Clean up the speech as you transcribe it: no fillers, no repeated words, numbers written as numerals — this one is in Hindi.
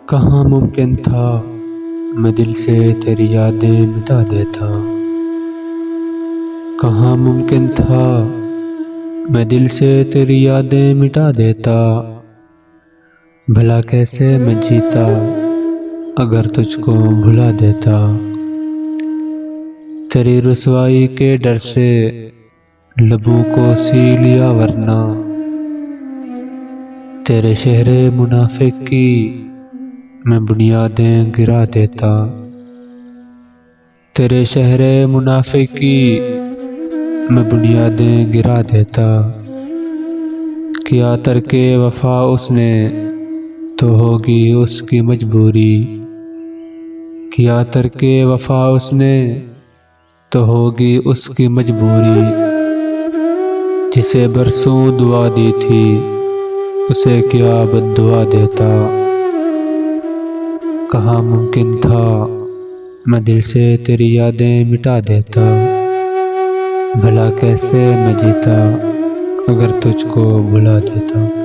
कहाँ मुमकिन था मैं दिल से तेरी यादें मिटा देता। कहाँ मुमकिन था मैं दिल से तेरी यादें मिटा देता। भला कैसे मैं जीता अगर तुझको भुला देता। तेरी रुसवाई के डर से लबों को सी लिया वरना तेरे शहरे मुनाफिक की मैं बुनियादें गिरा देता। तेरे शहरे मुनाफिक की मैं बुनियादें गिरा देता। किया तरके वफा उसने तो होगी उसकी मजबूरी। किया तरके वफा उसने तो होगी उसकी मजबूरी। जिसे बरसों दुआ दी थी उसे क्या बद्दुआ देता। कहाँ मुमकिन था मैं दिल से तेरी यादें मिटा देता। भला कैसे मैं जीता अगर तुझको भुला देता।